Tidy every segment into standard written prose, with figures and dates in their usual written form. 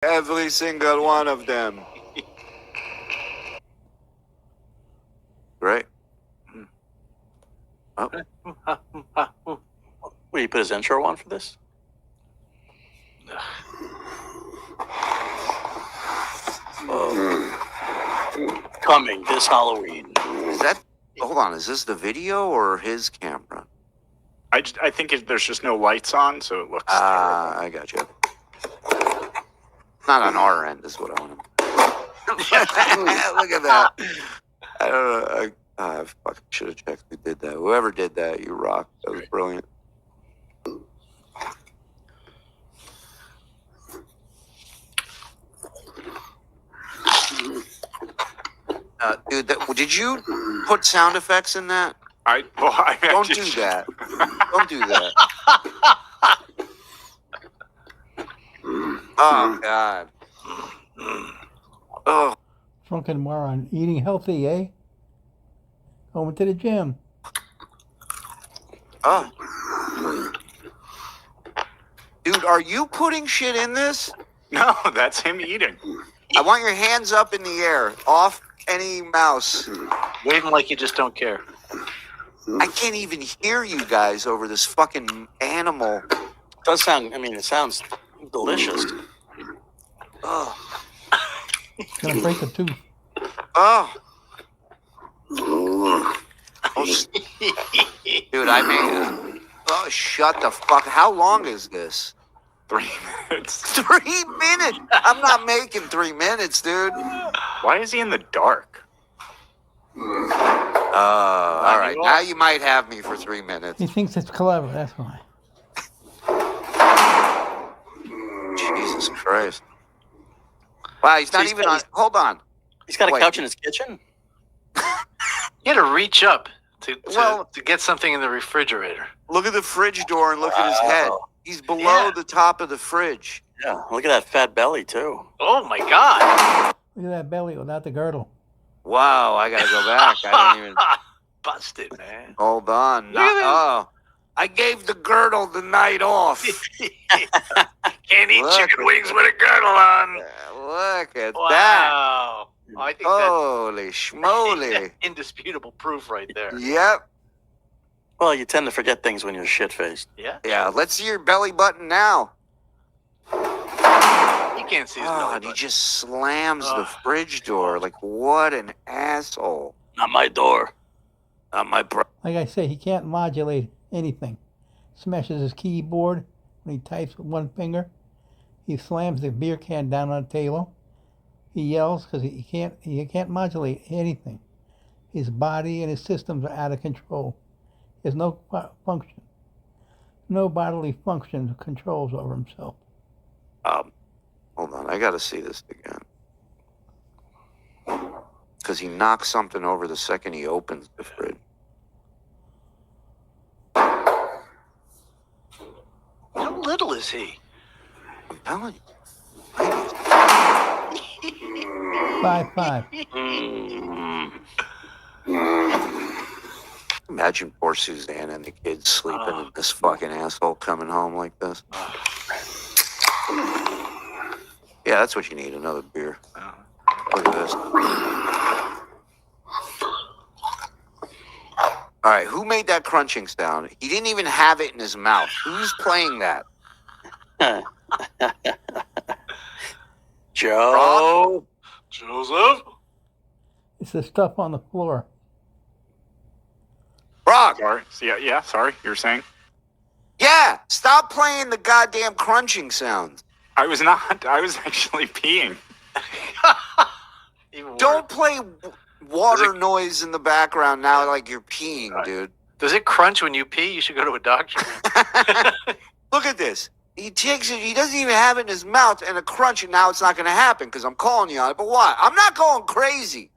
Every single one of them. Right? Oh. Will you put his intro on for this? Coming this Halloween. Is that... Hold on, is this the video or his camera? I think there's just no lights on, so it looks... I got you. Not on our end is what I want to... Look at that. I don't know. I fucking should have checked who did that. Whoever did that, you rock. That was brilliant. Dude, did you put sound effects in that? Don't do that. Don't do that. Oh, God. Oh. Drunken moron. Eating healthy, eh? Going to the gym. Oh. Dude, are you putting shit in this? No, that's him eating. I want your hands up in the air. Off any mouse. Waving like you just don't care. I can't even hear you guys over this fucking animal. It does sound, it sounds delicious. Oh. Gonna break a tooth. Oh. Dude, I made it. Oh, shut the fuck. How long is this? 3 minutes. 3 minutes? I'm not making 3 minutes, dude. Why is he in the dark? All right. Now you might have me for 3 minutes. He thinks it's clever, that's why. Jesus Christ. Wow, he's not even on... Hold on. He's got a couch in his kitchen? You had to reach up to get something in the refrigerator. Look at the fridge door and look at his head. He's below the top of the fridge. Yeah, look at that fat belly, too. Oh, my God. Look at that belly without the girdle. Wow, I gotta go back. I didn't even... Busted, man. Hold on. I gave the girdle the night off. Can't eat chicken wings with a girdle on. Look at that. Wow. I think Holy schmoly. Indisputable proof right there. Yep. Well, you tend to forget things when you're shit-faced. Yeah? Yeah, let's see your belly button now. You can't see his belly And he button. just slams the fridge door. Like, what an asshole. Not my door. Not my Like I say, he can't modulate anything. Smashes his keyboard when he types with one finger. He slams the beer can down on the table. He yells because he can't modulate anything. His body and his systems are out of control. There's no function. No bodily function controls over himself. Hold on, I gotta see this again. Because he knocks something over the second he opens the fridge. How little is he? I'm telling you. 5'5". Imagine poor Suzanne and the kids sleeping and this fucking asshole coming home like this. Yeah, that's what you need, another beer. Look at this. All right, who made that crunching sound? He didn't even have it in his mouth. Who's playing that? Joe. Joseph? It's the stuff on the floor. Brock! Sorry. Yeah, sorry. You were saying? Yeah, stop playing the goddamn crunching sounds. I was not. I was actually peeing. Don't play water noise in the background now like you're peeing, dude. Does it crunch when you pee? You should go to a doctor. Look at this. He takes it, he doesn't even have it in his mouth, and a crunch, and now it's not going to happen because I'm calling you on it. But why? I'm not going crazy.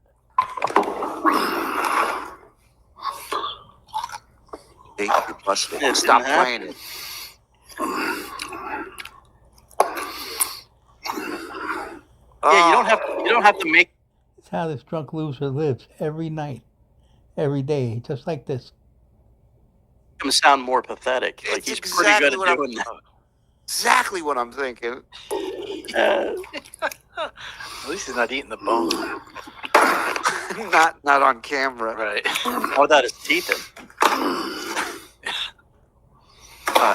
Hey, you busted. Stop playing it. Yeah, you don't have to make. It's how this drunk loser lives every night, every day, just like this. Him sound more pathetic. Like It's he's exactly pretty good at doing that. exactly what I'm thinking. At least he's not eating the bone. not on camera. Right. How about his teeth?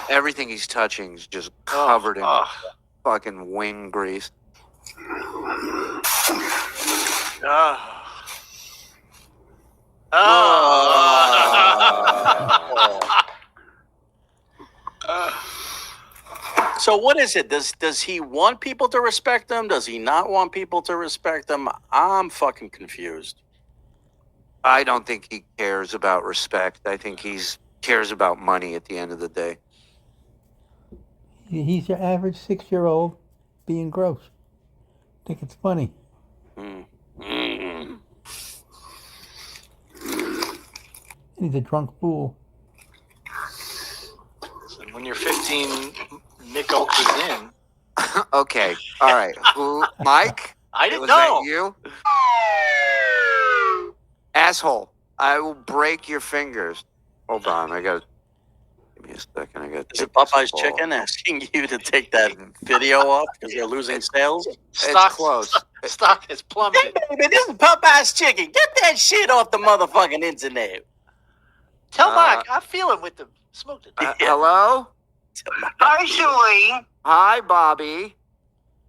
Everything he's touching is just covered in fucking wing grease. So what is it? Does he want people to respect him? Does he not want people to respect him? I'm fucking confused. I don't think he cares about respect. I think he's cares about money at the end of the day. He's your average 6-year-old being gross. Think it's funny. Mm. And he's a drunk fool. So when you're 15, Nick Ultra's in. Okay. All right. Who? Mike? I didn't Was know. that you? Asshole. I will break your fingers. Hold on. Give me a second. Is it Popeye's Chicken asking you to take that video off because they're losing sales? It's close. Stock has plummeted. Hey, baby, this is Popeye's Chicken. Get that shit off the motherfucking internet. Tell Mark, I feel him with the smoke. Hello? Hi, Julie. Hi, Bobby.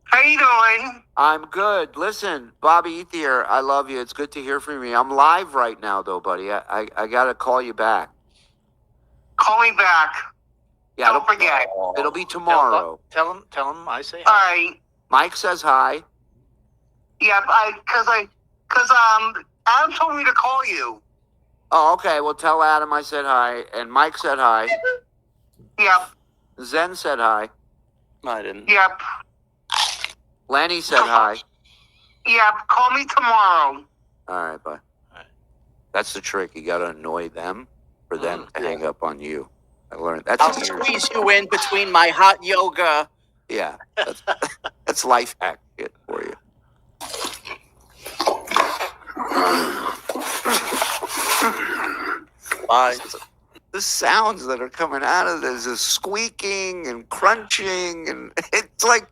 How you doing? I'm good. Listen, Bobby Ethier, I love you. It's good to hear from you. I'm live right now, though, buddy. I got to call you back. Call me back. Yeah, Don't forget. It'll be tomorrow. Tell him I say All hi. right. Mike says hi. Yeah, because Adam told me to call you. Oh, okay. Well, tell Adam I said hi. And Mike said hi. Yep. Zen said hi. No, I didn't. Yep. Lenny said hi. Yep. Call me tomorrow. All right, bye. That's the trick. You got to annoy them for them to hang up on you. I learned that's I'll squeeze you in between my hot yoga. Yeah, that's life hack shit for you. Bye. The sounds that are coming out of this is squeaking and crunching, and it's like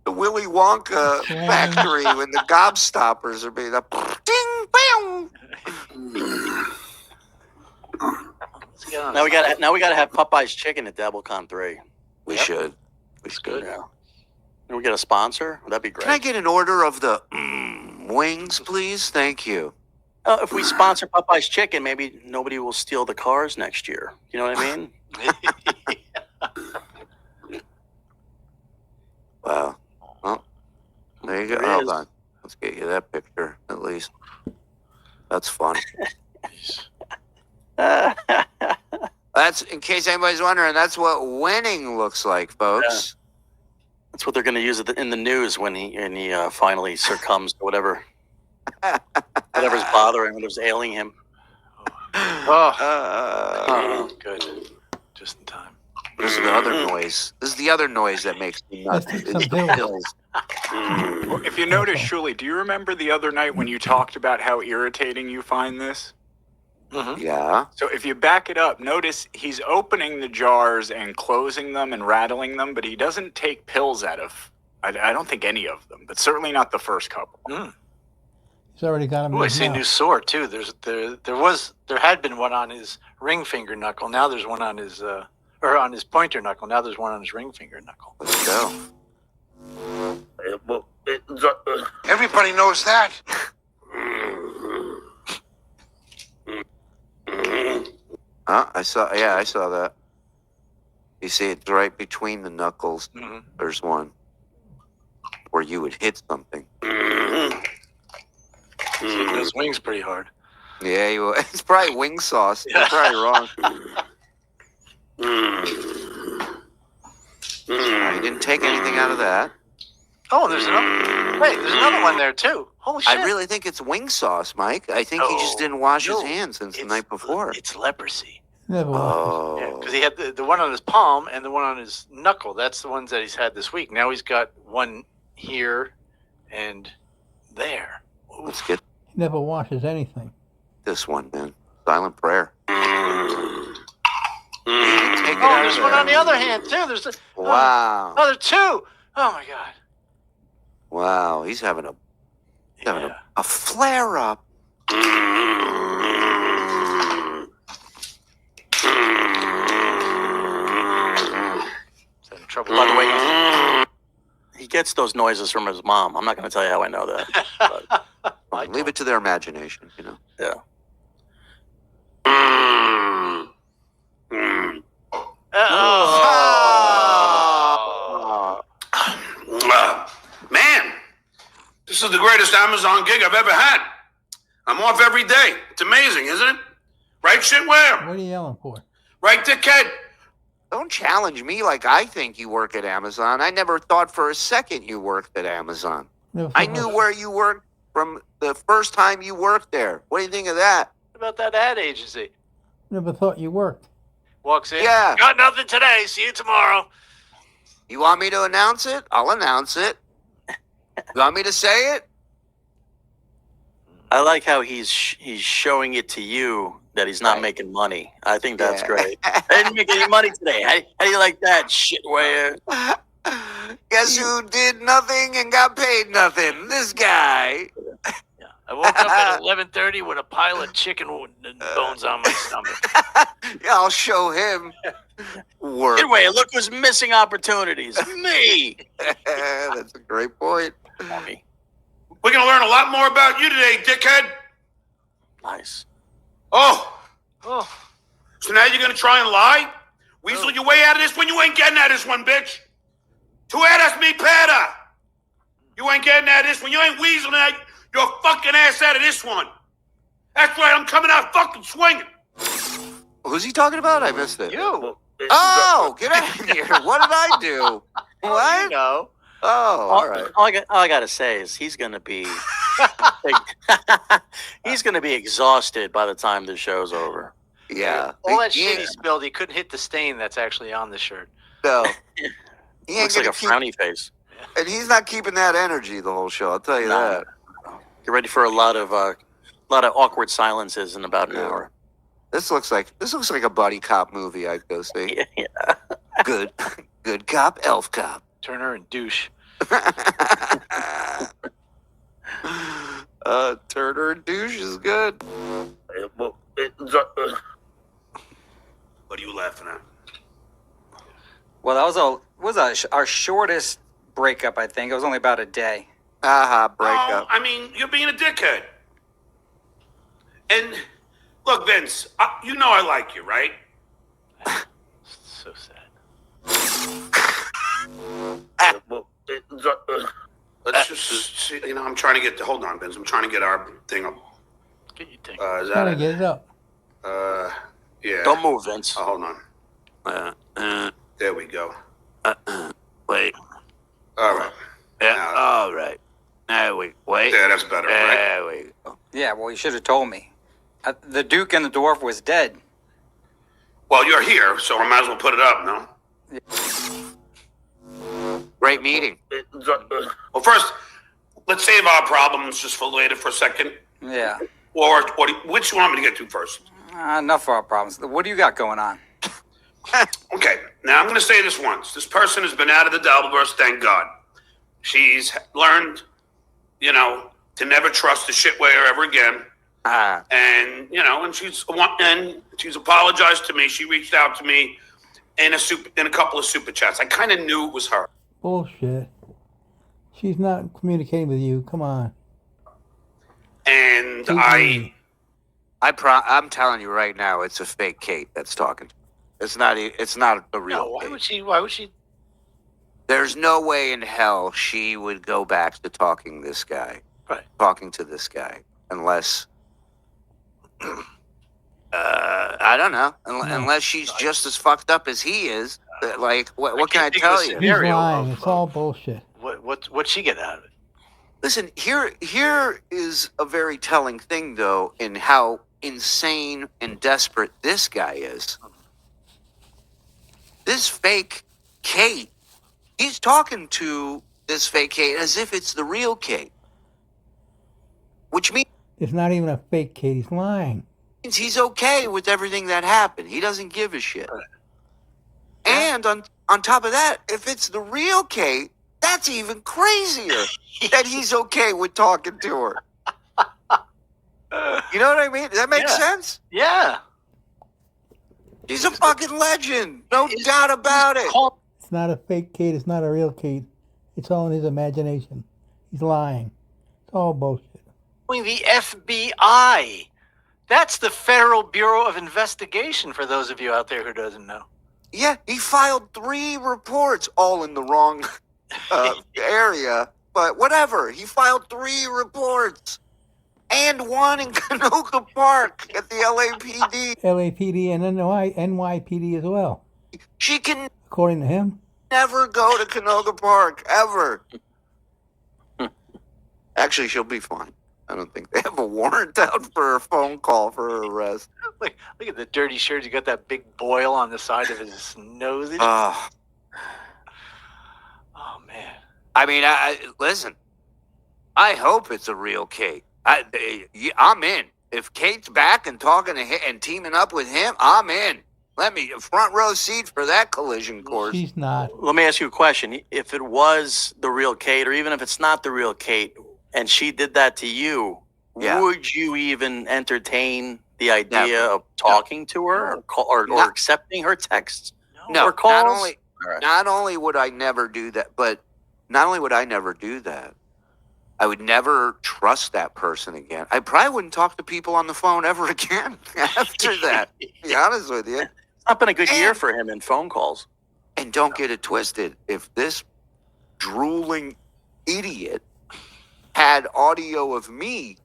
the Willy Wonka factory when the gobstoppers are being up. Ding, bang. Now we gotta have Popeye's Chicken at DoubleCon 3. We should. Yeah. Can we get a sponsor? That'd be great. Can I get an order of the wings, please? Thank you. If we sponsor Popeye's Chicken, maybe nobody will steal the cars next year. You know what I mean? Wow. Well, there you go. There it Hold is. on. Let's get you that picture, at least. That's fun. That's, in case anybody's wondering, that's what winning looks like, folks. That's what they're going to use in the news when he finally succumbs to whatever's bothering, whatever's ailing him. Good. Just in time. This is the other noise. This is the other noise that makes me nuts. Let's take It's some the pills. pills. Well, if you notice, Shuli, do you remember the other night when you talked about how irritating you find this? Mm-hmm. Yeah. So if you back it up, notice he's opening the jars and closing them and rattling them, but he doesn't take pills out of, I don't think any of them, but certainly not the first couple. He's already got him in Ooh, I his see a new mouth. sore too. There had been one on his ring finger knuckle. Now there's one on his on his pointer knuckle. Now there's one on his ring finger knuckle. Let's go. Everybody knows that. I saw that. You see, it's right between the knuckles. Mm-hmm. There's one where you would hit something. Those wings pretty hard. Yeah, it's probably wing sauce. You're probably wrong. You didn't take anything out of that. Oh, there's another. Wait, there's another one there too. Holy shit! I really think it's wing sauce, Mike. I think he just didn't wash his hands since the night before. It's leprosy. Never watches. Yeah, Oh. because he had the one on his palm and the one on his knuckle. That's the ones that he's had this week. Now he's got one here and there. Let's get He never washes anything. this one, man. Silent prayer. Take it Oh, out there's of one there. on the other hand too. There's Wow. oh, there are two. Oh my god. Wow, he's having Yeah. a flare up. He's having trouble. By the way, he gets those noises from his mom. I'm not going to tell you how I know that. But, Leave it to their imagination, you know. yeah. Man, this is the greatest Amazon gig I've ever had. I'm off every day. It's amazing, isn't it? Right, shitware? What are you yelling for? Right, dickhead? Don't challenge me like I think you work at Amazon. I never thought for a second you worked at Amazon. Never I thought- knew where you worked from the first time you worked there. What do you think of that? What about that ad agency? Never thought you worked. Walks in. Yeah. Got nothing today. See you tomorrow. You want me to announce it? I'll announce it. You want me to say it? I like how he's showing it to you that he's not Right. making money. I think that's Yeah. great. I didn't make any money today. How do you like that, shitware? Guess who did nothing and got paid nothing? This guy. Yeah. I woke up at 11:30 with a pile of chicken bones on my stomach. Yeah, I'll show him. Work. Anyway, look who's missing opportunities. Me. That's a great point. Mommy. We're going to learn a lot more about you today, dickhead. Nice. Oh, Oh, so now you're going to try and lie? Weasel your way out of this when you ain't getting out of this one, bitch. Tu eres mi pera. You ain't getting out of this one. You ain't weaseling out your fucking ass out of this one. That's right, I'm coming out fucking swinging. Who's he talking about? I missed it. you. Oh, get out of here. What did I do? What? You know. Oh, all right. All I gotta say is he's gonna be he's gonna be exhausted by the time the show's over. Yeah. All that Yeah. shit he spilled, he couldn't hit the stain that's actually on the shirt. No. He ain't Looks like gonna a keep, frowny face. and he's not keeping that energy the whole show. I'll tell you No. that. Get ready for a lot of awkward silences in about an Yeah. hour. This looks like a buddy cop movie I'd go see. Yeah. Good cop, elf cop. Turner and douche. Turner and douche is good. What are you laughing at? Well, that was our shortest breakup. I think it was only about a day. Haha, break Oh, up. I mean, you're being a dickhead. And look, Vince, you know I like you, right? So sad. Let's just see, I'm trying to get hold on, Vince. I'm trying to get our thing up. Get your thing. Is Trying to that get it up. it? Yeah. Don't move, Vince. Hold on. There we go. Wait. All right. Yeah. Now- All right. There we wait. Yeah, that's better, right? There we go. Yeah, well, you should have told me. The Duke and the Dwarf was dead. Well, you're here, so I might as well put it up, no? Great meeting. Well, first, let's save our problems just for later for a second. Yeah. Or which you want me to get to first? Enough of our problems. What do you got going on? Okay, now I'm going to say this once. This person has been out of the Dabbleverse, thank God. She's learned, to never trust the shitware ever again. And, and she's apologized to me. She reached out to me in a couple of super chats. I kind of knew it was her. Bullshit. She's not communicating with you. Come on. And TV. I'm telling you right now, it's a fake Kate that's talking. It's not the real No, why Kate. would she? There's no way in hell she would go back to talking to this guy, unless, I don't know, unless she's just as fucked up as he is. Like, what can I can't think of tell a you? He's scenario lying. of- It's all bullshit. What'd she get out of it? Listen, here is a very telling thing, though, in how insane and desperate this guy is. This fake Kate, he's talking to this fake Kate as if it's the real Kate, which means It's not even a fake Kate. He's lying. he's okay with everything that happened. He doesn't give a shit. And on top of that, if it's the real Kate, That's even crazier that he's okay with talking to her. You know what I mean? Does that make Yeah. sense? Yeah. She's a fucking legend. No doubt about it. It's not a fake Kate. It's not a real Kate. It's all in his imagination. He's lying. It's all bullshit. The FBI. That's the Federal Bureau of Investigation, for those of you out there who doesn't know. Yeah, he filed 3 reports, all in the wrong area. But whatever. He filed 3 reports. And 1 in Canoga Park at the LAPD. LAPD and NYPD as well. She can According to him. never go to Canoga Park, ever. Actually, she'll be fine. I don't think they have a warrant out for a phone call for her arrest. Look at the dirty shirt. You got that big boil on the side of his nose. Oh, Man. I mean, listen. I hope it's a real Kate. I'm in. If Kate's back and talking to him and teaming up with him, I'm in. Let me front row seat for that collision course. She's not. Let me ask you a question. If it was the real Kate, or even if it's not the real Kate, and she did that to you, Yeah. would you even entertain the idea Never. of talking to her or Not- accepting her texts No, or calls? not only would I never do that, but not only would I never do that, I would never trust that person again. I probably wouldn't talk to people on the phone ever again after that, to be honest with you. It's not been a good year for him in phone calls. And don't get it twisted. If this drooling idiot had audio of me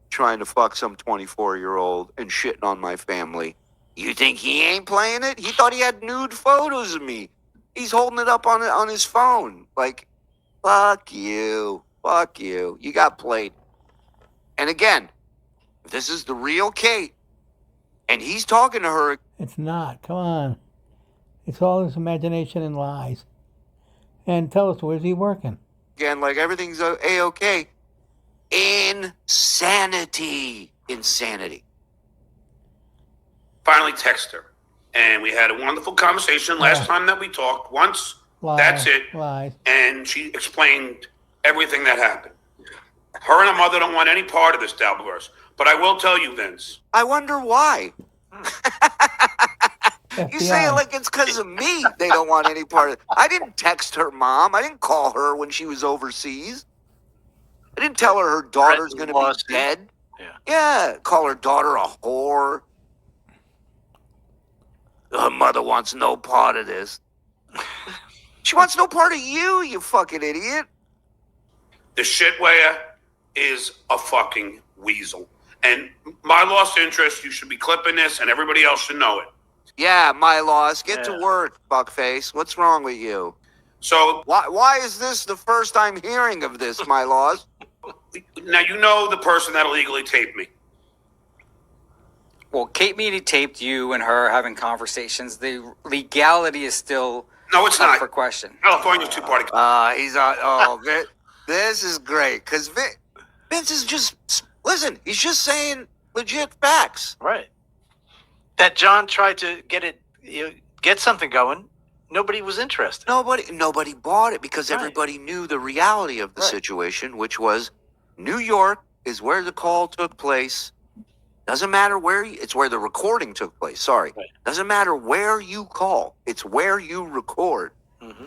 trying to fuck some 24-year-old and shitting on my family, you think he ain't playing it? He thought he had nude photos of me. He's holding it up on his phone. Like, fuck you. Fuck you. You got played. And again, if this is the real Kate, and he's talking to her, It's not. Come on. It's all his imagination and lies. And tell us, where's he working? again, like everything's A-okay. Insanity. Insanity. Finally text her. And we had a wonderful conversation last time that we talked. Once, Lies. that's it. Lies. And she explained everything that happened. Her and her mother don't want any part of this Dalberverse. But I will tell you, Vince. I wonder why. You say it FBI. like it's because of me they don't want any part of it. I didn't text her mom. I didn't call her when she was overseas. I didn't tell her daughter's going to be Lawsuit. dead. Yeah. Yeah, call her daughter a whore. Her mother wants no part of this. She wants no part of you, you fucking idiot. The shitweyer is a fucking weasel. And my lost interest, you should be clipping this, and everybody else should know it. Yeah, my loss. Get to Yeah. work, fuckface. What's wrong with you? So Why is this the first I'm hearing of this, my loss? now you know the person that illegally taped me. Well, Kate Meany taped you and her having conversations. The legality is still No, it's up not. for question. California's two-party. He's on. Oh, this is great because Vince is just listen. He's just saying legit facts. Right. That John tried to get something going. Nobody was interested. Nobody bought it because Right. everybody knew the reality of the Right. situation, which was New York is where the call took place. Doesn't matter where it's where the recording took place. Sorry, Right. doesn't matter where you call. It's where you record. Mm-hmm.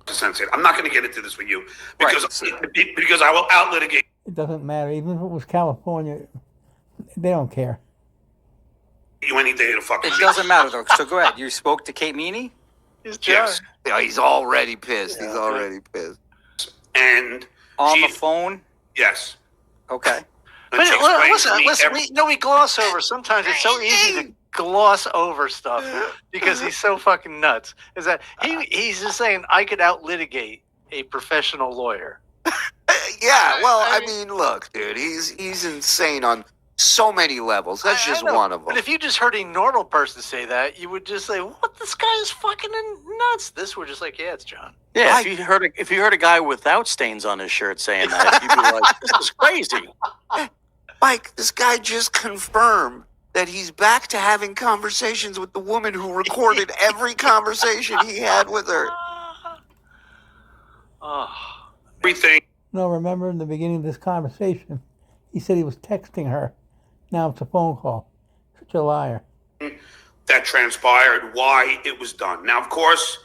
Sensei, I'm not going to get into this with you because Right. because I will out-litigate. It doesn't matter. Even if it was California, they don't care. You any day to fucking It doesn't matter, though. So go ahead. You spoke to Kate Meany? Yes. Yeah, he's already pissed. He's already pissed. And On she, the phone? yes. Okay. And But she explained to me listen. every- We gloss over. Sometimes it's so easy to gloss over stuff because he's so fucking nuts. Is that he's just saying I could out litigate a professional lawyer. Yeah, well, I mean, look, dude, he's insane on so many levels. That's I just know, one of them. But if you just heard a normal person say that, you would just say, "What? This guy is fucking nuts." This we're just like, "Yeah, it's John." Yeah, if you heard a guy without stains on his shirt saying that, you'd be like, "This is crazy." Mike, this guy just confirmed that he's back to having conversations with the woman who recorded every conversation he had with her. Oh, everything No, remember in the beginning of this conversation, he said he was texting her. Now it's a phone call. Such a liar. that transpired, why it was done. Now, of course,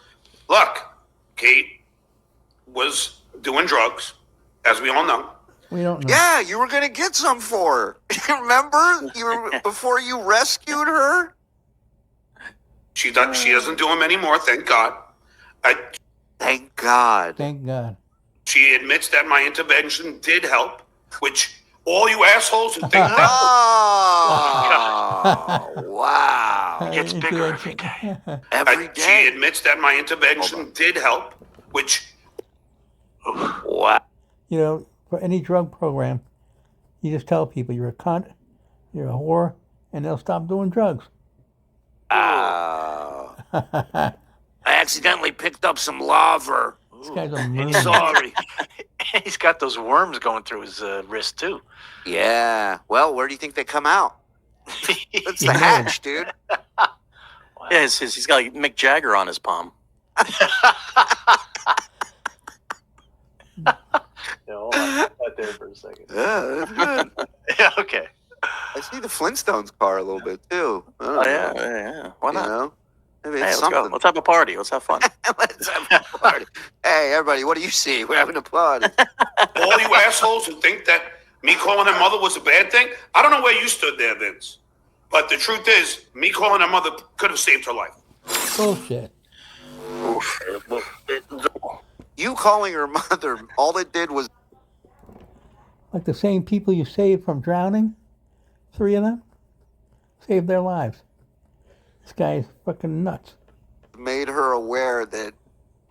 look, Kate was doing drugs, as we all know. We don't know. Yeah, you were gonna get some for her. Remember? Before you rescued her? She doesn't do them anymore, thank God. Thank God. Thank God. She admits that my intervention did help, which all you assholes who think that Oh, wow. Gets bigger every day. Every she day. admits that my intervention did help, which Wow. You know, for any drug program, you just tell people you're a cunt, you're a whore, and they'll stop doing drugs. I accidentally picked up some lava. This guy's a moon. Sorry. he's got those worms going through his wrist too. Yeah. Well, where do you think they come out? That's the Yeah. hatch, dude. Yeah, he's got like Mick Jagger on his palm. Hold on, right there for a second. Yeah, that's good. Yeah, okay. I see the Flintstones car a little bit too. I don't Oh know, yeah. Why You not? know? Maybe Hey, it's let's go. something. Let's have a party. Let's have fun. Let's have a party. Hey, everybody, what do you see? We're having a party. all you assholes who think that me calling her mother was a bad thing, I don't know where you stood there, Vince. But the truth is, me calling her mother could have saved her life. Bullshit. You calling her mother, all it did was Like the same people you saved from drowning, 3 of them, saved their lives. This guy's fucking nuts. made her aware that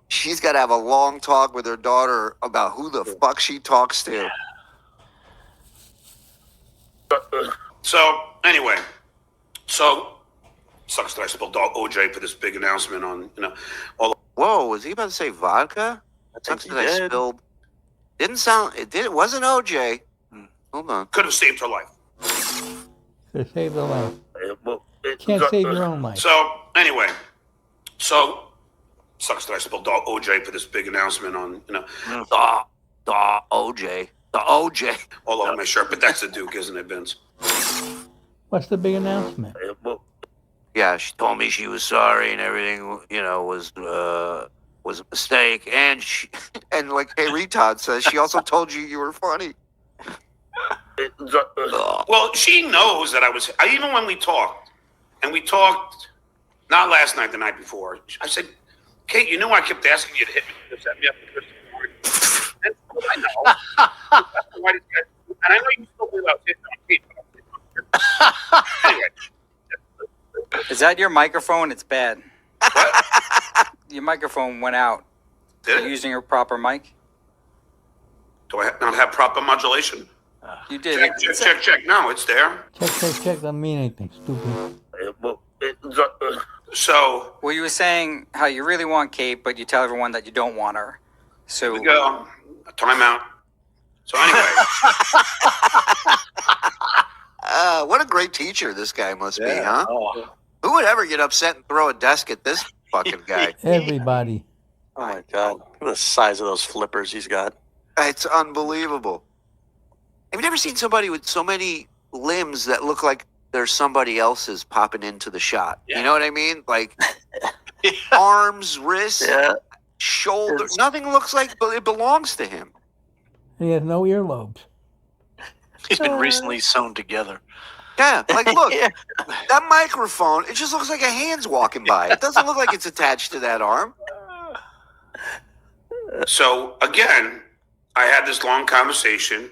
she's got to have a long talk with her daughter about who the fuck she talks to. So, anyway, sucks that I spilled OJ for this big announcement on, all Whoa, was he about to say vodka? I think Sucks he that I did. spilled. Didn't sound. It did. It wasn't OJ. Hold on. could have saved her life. Could have saved their life. Can't save your own life. So, anyway, sucks that I spilled OJ for this big announcement on, The OJ. The OJ. all over my shirt. But that's the Duke, isn't it, Vince? What's the big announcement? Yeah, she told me she was sorry and everything. Was a mistake. And and like Hey Todd says, she also told you were funny. Well, she knows that even when we talked, not last night, the night before, I said, Kate, you knew I kept asking you to hit me, to set me up for Christmas morning. And I know. Why did you guys, and I know you still believe I was hitting on Kate, but anyway. Is that your microphone? It's bad. Your microphone went out. Did You're it? using your proper mic? Do I not have proper modulation? You did. Check. No, it's there. Check. Doesn't mean anything. Stupid. So, Well, you were saying how you really want Kate, but you tell everyone that you don't want her. So here we go. Time out. So anyway, What a great teacher this guy must be, huh? Oh. Who would ever get upset and throw a desk at this fucking guy? Everybody. Oh my god. Look at the size of those flippers he's got. It's unbelievable. Have you never seen somebody with so many limbs that look like there's somebody else's popping into the shot? Yeah. You know what I mean? Like arms, wrists, Yeah. shoulders. Nothing looks like it belongs to him. And he has no earlobes. He's been recently sewn together. Yeah, like look, Yeah. that microphone, it just looks like a hand's walking by. It doesn't look like it's attached to that arm. so again, I had this long conversation.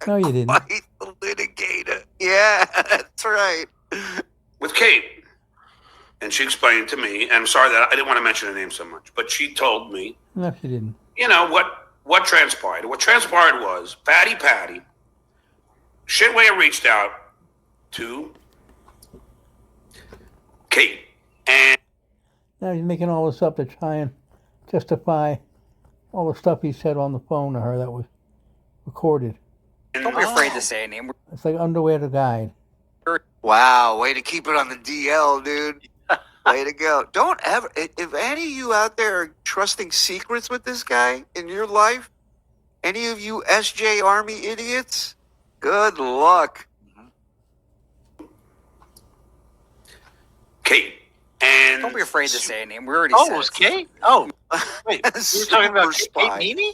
No, you didn't. Fight the litigator. Yeah, that's right. With Kate. And she explained to me, and I'm sorry that I didn't want to mention her name so much, but she told me, No, she didn't. what transpired. What transpired was Patty, Shitway reached out to Kate. And Now he's making all this up to try and justify all the stuff he said on the phone to her that was recorded. don't be afraid to say a name. It's like underwear to guide. Wow, way to keep it on the DL, dude. Way to go. Don't ever, if any of you out there are trusting secrets with this guy in your life, any of you SJ Army idiots, good luck. Kate. And Don't be afraid to say a name. We already Oh, said it was it. Kate? Oh, wait. You were talking about Super Kate spy. Meany?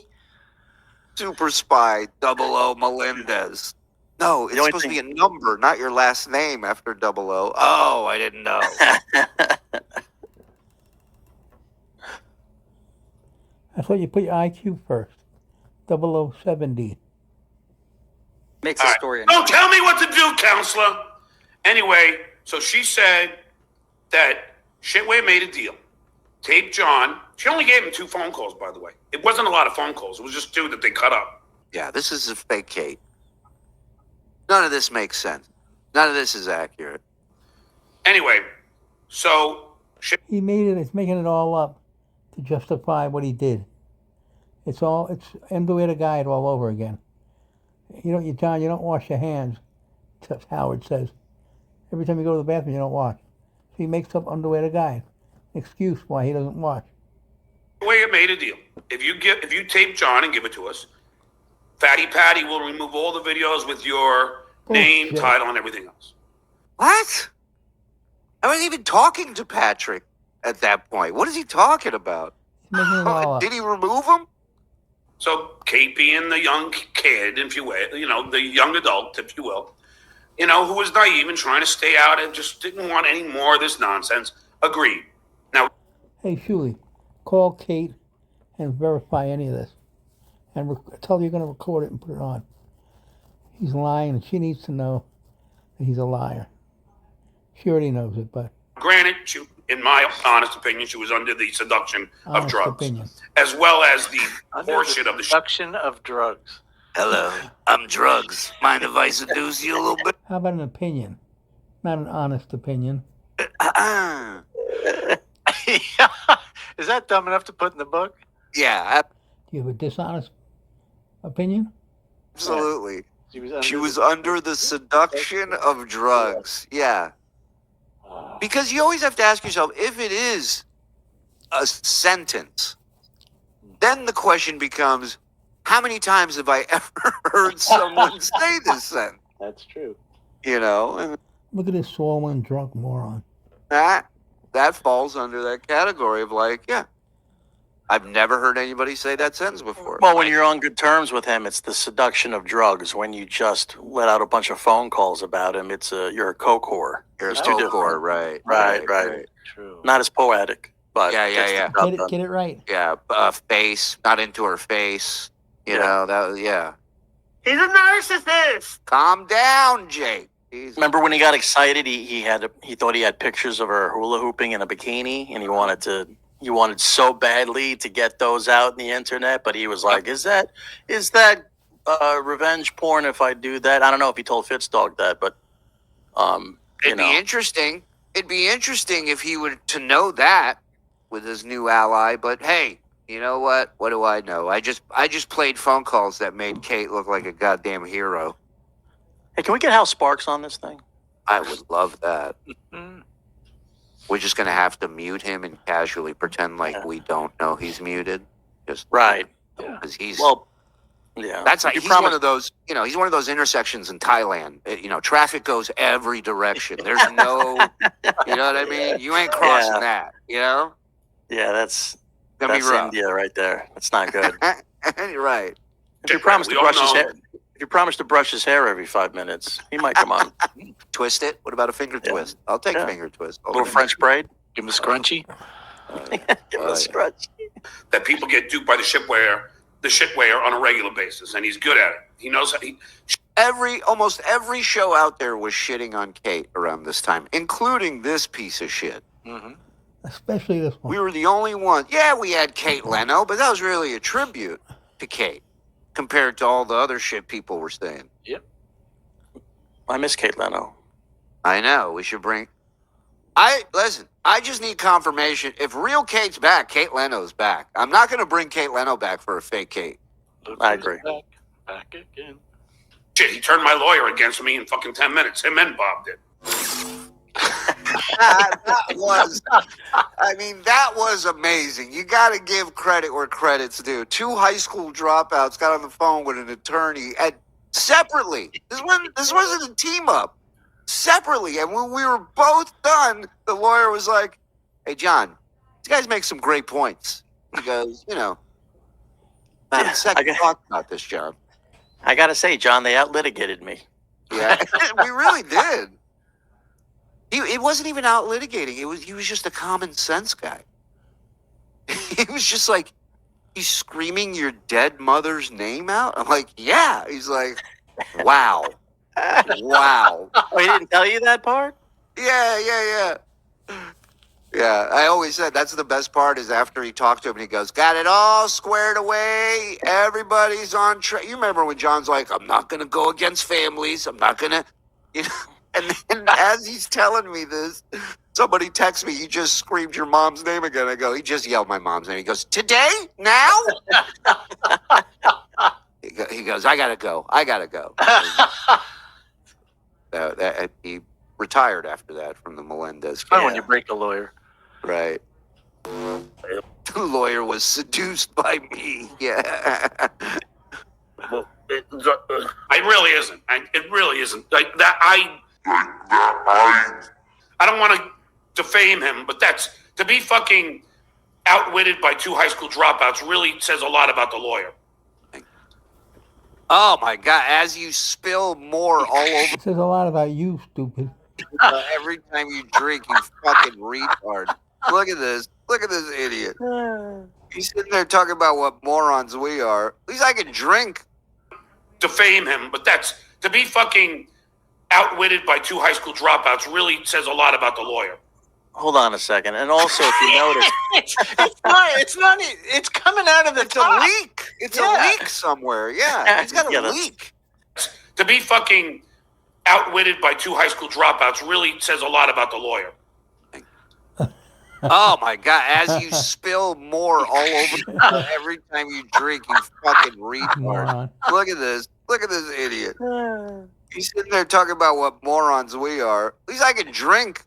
Super spy 00 Melendez. No, it's only supposed to be a number, not your last name after 00. Oh, I didn't know. I thought you put your IQ first. 0070. Makes All the right. story. Don't tell me what to do, counselor. Anyway, so she said that Shitway made a deal. Taped John. She only gave him 2 phone calls, by the way. It wasn't a lot of phone calls. It was just 2 that they cut up. Yeah, this is a fake Kate. None of this makes sense. None of this is accurate. Anyway, so He made it. It's making it all up to justify what he did. It's underwear to guide all over again. John, you don't wash your hands. That's Howard says. Every time you go to the bathroom, you don't wash. So he makes up underwear to guide. Excuse why he doesn't wash. Shitway made a deal. If you tape John and give it to us, Fatty Patty will remove all the videos with your name, Bullshit. title, and everything else. What? I wasn't even talking to Patrick at that point. What is he talking about? He's making it all up. Did he remove him? So Kate being the young kid, if you will, the young adult, if you will, who was naive and trying to stay out and just didn't want any more of this nonsense, agreed. Now, Hey, Shuli, call Kate and verify any of this. And tell her you're going to record it and put it on. He's lying, and she needs to know that he's a liar. She already knows it, but granted, in my honest opinion, she was under the seduction of honest drugs, opinion. as well as the Under horseshit the of the shit. seduction of drugs. Hello, I'm drugs. Mind if I seduce you a little bit? How about an opinion? Not an honest opinion. Is that dumb enough to put in the book? Yeah, Do you have a dishonest opinion? absolutely. She was the- under the seduction of drugs. Yeah. Because you always have to ask yourself, if it is a sentence, then the question becomes, how many times have I ever heard someone say this sentence? That's true. And Look at this swollen, drunk moron. that falls under that category of yeah, I've never heard anybody say that sentence before. Well, when you're on good terms with him, it's the seduction of drugs. When you just let out a bunch of phone calls about him, you're a coke whore. You're a It's too coke different. whore, right? Right. True. Not as poetic, but Yeah. Get it right. Yeah, face, not into her face. Yeah. Yeah. He's a narcissist. Calm down, Jake. He's- Remember when he got excited? He thought he had pictures of her hula hooping in a bikini, and he wanted so badly to get those out in the internet, but he was like, "Is that revenge porn if I do that?" I don't know if he told Fitzdog that, but It'd be interesting. It'd be interesting if he were to know that with his new ally. But hey, you know what? What do I know? I just played phone calls that made Kate look like a goddamn hero. Hey, can we get Hal Sparks on this thing? I would love that. Mm. We're just gonna have to mute him and casually pretend like we don't know he's muted. Just Right. because he's yeah. that's like You he's promised- one of those. He's one of those intersections in Thailand. Traffic goes every direction. There's no, you know what I mean. You ain't crossing that. Yeah, that's Gonna be rough. India right there. That's not good. You're right. If you promise to We all brush his know- hair, if you promise to brush his hair every 5 minutes, he might come on. Twist it. What about a finger Yeah. twist? I'll take Yeah. finger twist. A little French braid. Give him a scrunchie. Give him a scratch. That people get duped by the shitwayer on a regular basis, and he's good at it. He knows how he. Almost every show out there was shitting on Kate around this time, including this piece of shit. Mm-hmm. Especially this one. We were the only ones. Yeah, we had Kate Leno, but that was really a tribute to Kate compared to all the other shit people were saying. I miss Kate Leno. I know. We should bring. Listen. I just need confirmation. If real Kate's back, Kate Leno's back. I'm not going to bring Kate Leno back for a fake Kate. I agree. Back again. Shit, he turned my lawyer against me in fucking 10 minutes. Him and Bob did. That was amazing. You got to give credit where credit's due. 2 high school dropouts got on the phone with an attorney and separately. This wasn't a team up. Separately, and when we were both done, the lawyer was like, "Hey, John, these guys make some great points." He goes, not a second thought about this, John. I gotta say, John, they out-litigated me. Yeah, we really did. It wasn't even out litigating. He was just a common sense guy. He was just like, he's screaming your dead mother's name out. I'm like, yeah. He's like, wow. Wow. Oh, he didn't tell you that part? Yeah. Yeah, I always said that's the best part is after he talked to him and he goes, got it all squared away. Everybody's on track. You remember when John's like, I'm not going to go against families. I'm not going to, And then as he's telling me this, somebody texts me, you just screamed your mom's name again. I go, he just yelled my mom's name. He goes, today? Now? He goes, I got to go. He retired after that from the Melendez case. Fun when you break a lawyer. Right. The lawyer was seduced by me. Yeah. It really isn't. It really isn't. I don't want to defame him, but to be fucking outwitted by 2 high school dropouts really says a lot about the lawyer. Oh my God! As you spill more all over. It says a lot about you, stupid. Every time you drink, you fucking retard. Look at this idiot. He's sitting there talking about what morons we are. At least I can drink. Defame him, but to be fucking outwitted by 2 high school dropouts really says a lot about the lawyer. Hold on a second. And also, if you notice, it's coming out of the top. A leak. It's a leak somewhere. Yeah, he's got a leak. To be fucking outwitted by 2 high school dropouts really says a lot about the lawyer. Oh my God! As you spill more all over every time you drink, you fucking retard. Look at this idiot. He's sitting there talking about what morons we are. At least I can drink.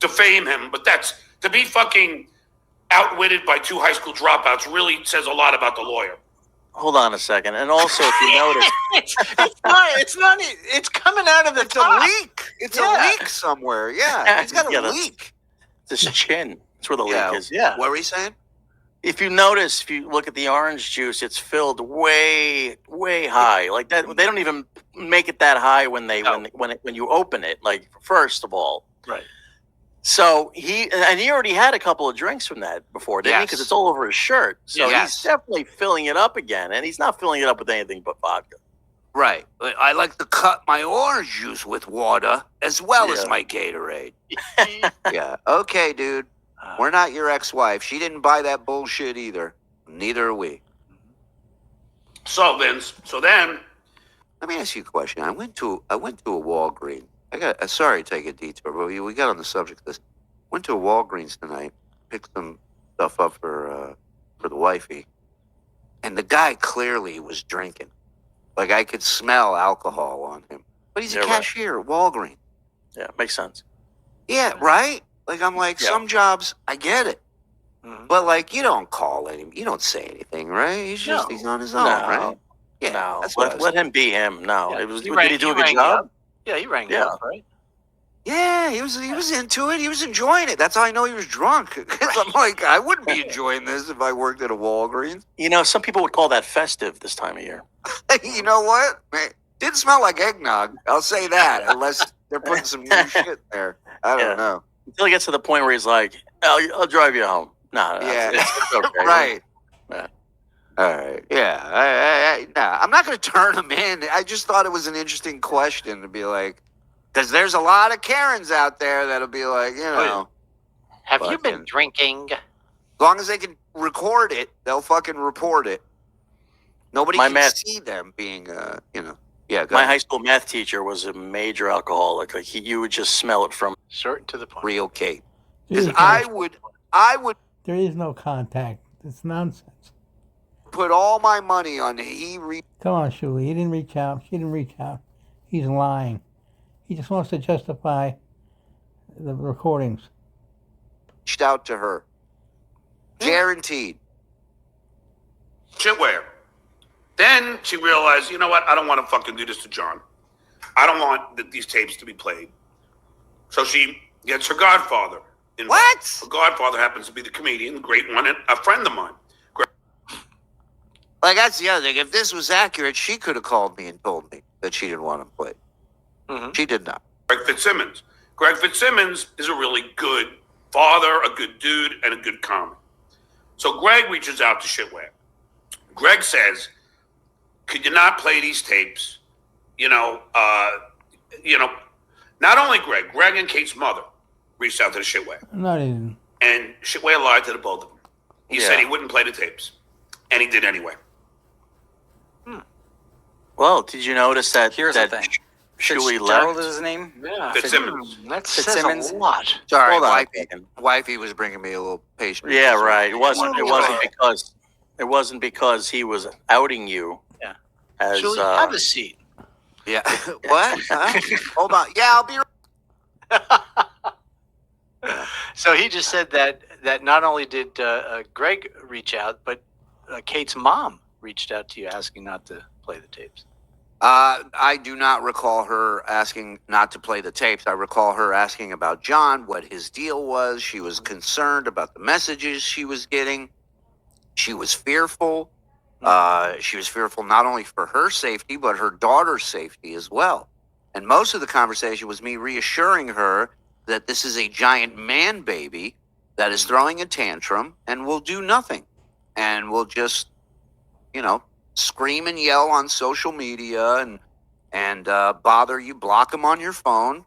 Defame him, but to be fucking outwitted by 2 high school dropouts really says a lot about the lawyer. hold on a second. And also, if you notice, it's coming out of the top. A leak. It's a leak somewhere. Yeah, he's got a leak. This chin. That's where the leak is. Yeah. What were you saying? If you notice, if you look at the orange juice, it's filled way, way high. Like that, they don't even make it that high when you open it. Like first of all, right. So he already had a couple of drinks from that before, didn't he? Because it's all over his shirt. So he's definitely filling it up again, and he's not filling it up with anything but vodka. Right. I like to cut my orange juice with water as well as my Gatorade. Yeah. Okay, dude. We're not your ex-wife. She didn't buy that bullshit either. Neither are we. So, Vince. So then, let me ask you a question. I went to a Walgreens. Sorry to take a detour, but we got on the subject of this. Went to a Walgreens tonight. Picked some stuff up for the wifey, and the guy clearly was drinking. Like I could smell alcohol on him. But he's a cashier at Walgreens. Yeah, makes sense. Yeah, right? Like, I'm like, some jobs, I get it. Mm-hmm. But, like, you don't call him. You don't say anything, right? He's on his own, right? Yeah. No. Let him be him. No. Yeah. Did he do a good job? Yeah, he rang it up, right? Yeah, he was into it. He was enjoying it. That's how I know he was drunk. Because I'm like, I wouldn't be enjoying this if I worked at a Walgreens. You know, some people would call that festive this time of year. You know what? Man, didn't smell like eggnog. I'll say that. Unless they're putting some new shit there. I don't know. Until he gets to the point where he's like, I'll drive you home. No, it's okay. Right. Yeah. All right. Yeah. I'm not going to turn him in. I just thought it was an interesting question to be like, because there's a lot of Karens out there that'll be like, have you been drinking? As long as they can record it, they'll fucking report it. Nobody can see them being, Yeah, my high school math teacher was a major alcoholic. Like you would just smell it from short to the point. Real Kate. Because I would. There is no contact. It's nonsense. Put all my money on Come on, Shuli. He didn't reach out. She didn't reach out. He's lying. He just wants to justify the recordings. Reached out to her. Guaranteed. Shitware. Then she realized, you know what? I don't want to fucking do this to John. I don't want these tapes to be played. So she gets her godfather involved. What? Her godfather happens to be the comedian, the great one, and a friend of mine. Like, that's the other thing. If this was accurate, she could have called me and told me that she didn't want him played. She did not. Greg Fitzsimmons. Greg Fitzsimmons is a really good father, a good dude, and a good comic. So Greg reaches out to Shitware. Greg says, could you not play these tapes? Not only Greg and Kate's mother reached out to the Shitware. Not even. And Shitware lied to the both of them. He said he wouldn't play the tapes. And he did anyway. Well, did you notice that? Here's the thing. Shuey Fitzgerald left. is his name? Yeah. Fitzsimmons. That says Fitzsimmons? a lot. Sorry, Hold on a wifey. second. Wifey was bringing me a little patience. Yeah, right. It wasn't because he was outing you. Yeah. As Julie, have a seat. Yeah. What? Huh? Hold on. Yeah, I'll be right. So he just said that not only did Greg reach out, but Kate's mom reached out to you asking not to play the tapes. I do not recall her asking not to play the tapes. I recall her asking about John, what his deal was. She was concerned about the messages she was getting. She was fearful. She was fearful not only for her safety, but her daughter's safety as well. And most of the conversation was me reassuring her that this is a giant man baby that is throwing a tantrum and will do nothing. And will just, scream and yell on social media and bother you, block them on your phone,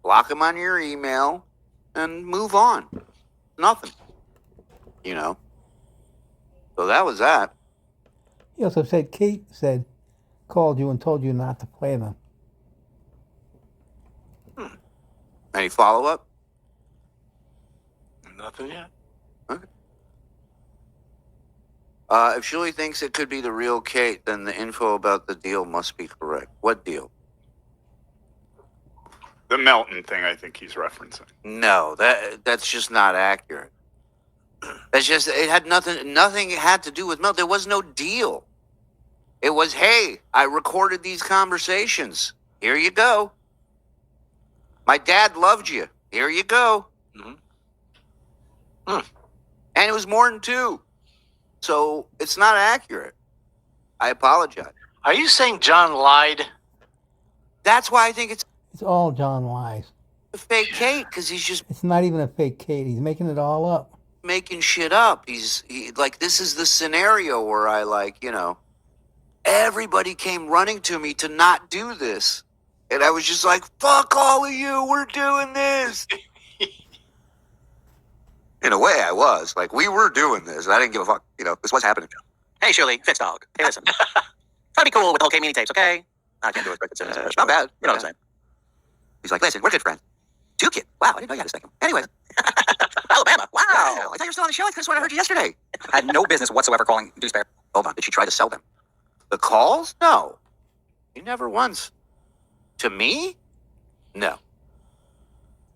block them on your email, and move on. Nothing. So that was that. He also said Kate called you and told you not to play them. Any follow-up? Nothing yet. Okay. If Julie thinks it could be the real Kate, then the info about the deal must be correct. What deal? The Melton thing, I think he's referencing. No, that's just not accurate. That's just, it had nothing had to do with Mel. There was no deal. It was, hey, I recorded these conversations. Here you go. My dad loved you. Here you go. And it was more than two. So it's not accurate. I apologize. Are you saying John lied? That's why I think it's It's all John lies. a fake Kate, because he's just It's not even a fake Kate. He's making it all up. making shit up. This is the scenario where everybody came running to me to not do this. And I was just like, fuck all of you, we're doing this. In a way, I was. Like, we were doing this. I didn't give a fuck. This was happening. Hey, Shirley, Fitzdog. Hey, listen. Try to be cool with the whole K-Meanie tapes, okay? I can't do it. It's not bad. You know what I'm saying? He's like, listen, we're good friends. 2 kids. Wow, I didn't know you had a second. Anyways. Alabama. Wow. I thought you were still on the show. I could have sworn I heard you yesterday. I had no business whatsoever calling Deuce Bear. Hold on. Did she try to sell them? The calls? No. He never once. To me? No.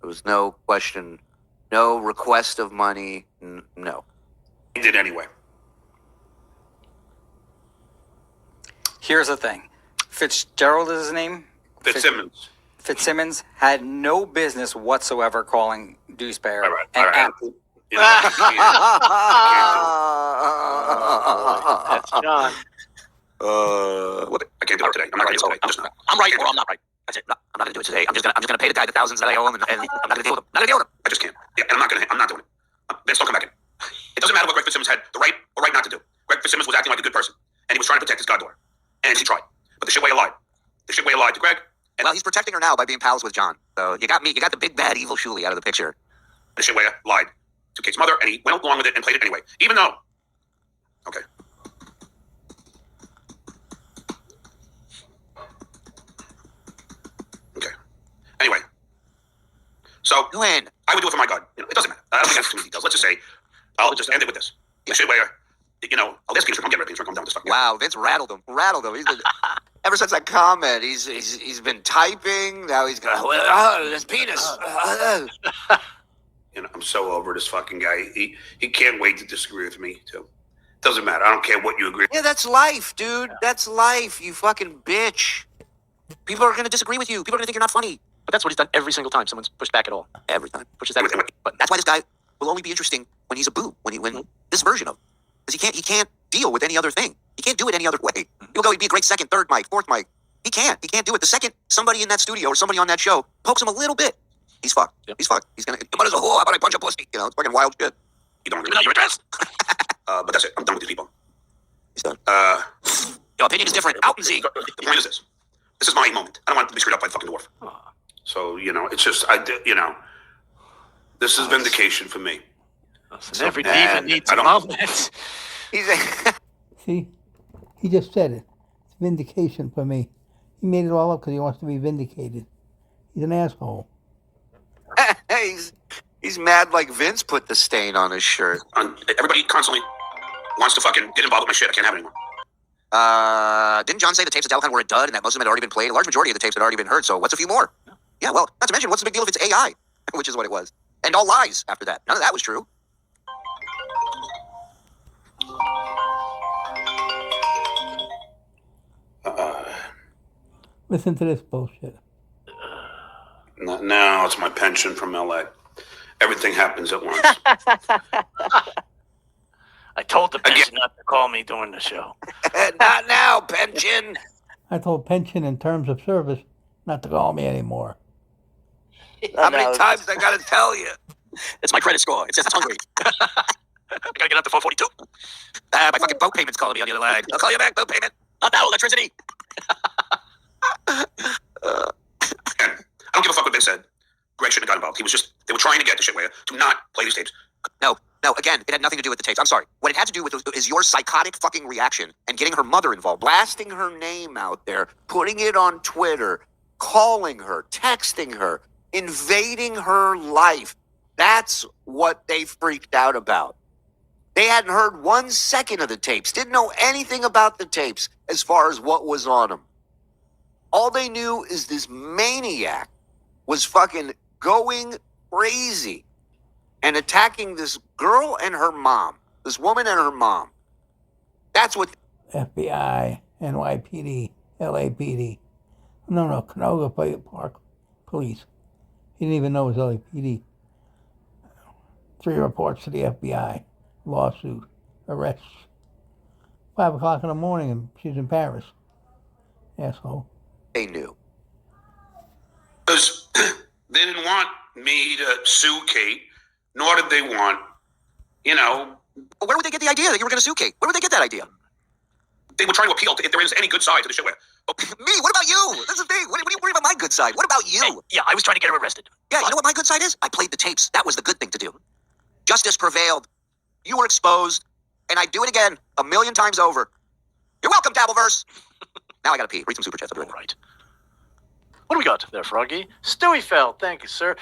There was no question, no request of money. No. He did anyway. Here's the thing. Fitzgerald is his name? Fitzsimmons. Fitzsimmons had no business whatsoever calling Deuce Bear. All right. That's John. I can't do it today. I'm not going to do it today. I'm just not. I'm right or I'm not right. That's it. No, I'm not gonna do it today. I'm just gonna pay the guy the thousands that I owe him, and I'm not gonna deal with him. Not gonna deal with him. I just can't. Yeah, and I'm not doing it. Vince, don't come back in. It doesn't matter what Greg Fitzsimmons had the right or right not to do. Greg Fitzsimmons was acting like a good person, and he was trying to protect his goddaughter, and he tried. But the shitway lied. The shitway lied to Greg. And well, he's protecting her now by being pals with John. So you got me. You got the big bad evil Shuli out of the picture. The shitway lied to Kate's mother, and he went along with it and played it anyway, even though. Okay. Anyway, so When? I would do it for my God. It doesn't matter. I don't think I have too many details. Let's just say, I'll just end it with this. The shitway, I'll ask Peter to come get rid of Peter. Come down with this fucking. wow, Vince rattled him. He's been, ever since that comment, he's been typing. Now he's going, his penis. You know, I'm so over this fucking guy. He can't wait to disagree with me too. Doesn't matter. I don't care what you agree. Yeah, that's life, dude. That's life. You fucking bitch. People are going to disagree with you. People are going to think you're not funny. But that's what he's done every single time someone's pushed back at all. Every time. Pushes back. But that's why this guy will only be interesting when he's a boo. When this version of him. Because he can't deal with any other thing. He can't do it any other way. He'll go, he'd be a great second, third mic, fourth mic. He can't do it. The second somebody in that studio or somebody on that show pokes him a little bit, he's fucked. Yep. He's fucked. He's gonna, but as a whole, how about I punch a pussy? You know, it's fucking wild shit. You don't agree with your address? But that's it. I'm done with these people. He's done. Your opinion is different. Out and see. The point is this. This is my moment. I don't want to be screwed up by the fucking dwarf. So, you know, it's just, this is vindication for me. So every diva needs a moment. See, he just said it. It's vindication for me. He made it all up because he wants to be vindicated. He's an asshole. he's mad like Vince put the stain on his shirt. Everybody constantly wants to fucking get involved with my shit. I can't have it anymore. Didn't John say the tapes at Delcon were a dud and that most of them had already been played? A large majority of the tapes had already been heard, so what's a few more? Yeah, well, not to mention, what's the big deal if it's AI? Which is what it was. And all lies after that. None of that was true. Listen to this bullshit. No, it's my pension from LA. Everything happens at once. I told the pension not to call me during the show. Not now, pension. I told pension in terms of service not to call me anymore. How many times I gotta tell you? It's my credit score. It says it's hungry. I gotta get up to 442. My fucking boat payment's calling me on the other line. I'll call you back, boat payment. Not now, electricity. I don't give a fuck what they said. Greg shouldn't have got involved. They were trying to get the shitware to not play these tapes. No, again, it had nothing to do with the tapes. I'm sorry. What it had to do with is your psychotic fucking reaction and getting her mother involved. Blasting her name out there, putting it on Twitter, calling her, texting her, invading her life. That's what they freaked out about. They hadn't heard 1 second of the tapes, didn't know anything about the tapes as far as what was on them. All they knew is this maniac was fucking going crazy and attacking this girl and her mom, this woman and her mom. That's what... FBI, NYPD, LAPD. No, Canoga Park Police. He didn't even know it was LAPD. 3 reports to the FBI. Lawsuit. Arrests. 5 o'clock in the morning and she's in Paris. Asshole. They knew. Because they didn't want me to sue Kate, nor did they want, Where would they get the idea that you were going to sue Kate? Where would they get that idea? They were trying to appeal to if there is any good side to the shitware. Me? What about you? That's the thing. What do you worry about my good side? What about you? Hey, yeah, I was trying to get her arrested. Yeah, you know what my good side is? I played the tapes. That was the good thing to do. Justice prevailed. You were exposed. And I'd do it again 1,000,000 times over. You're welcome, Dabbleverse. Now I gotta pee. Read some super chats. I'll be right back. What do we got there, Froggy? Stewie Fell. Thank you, sir.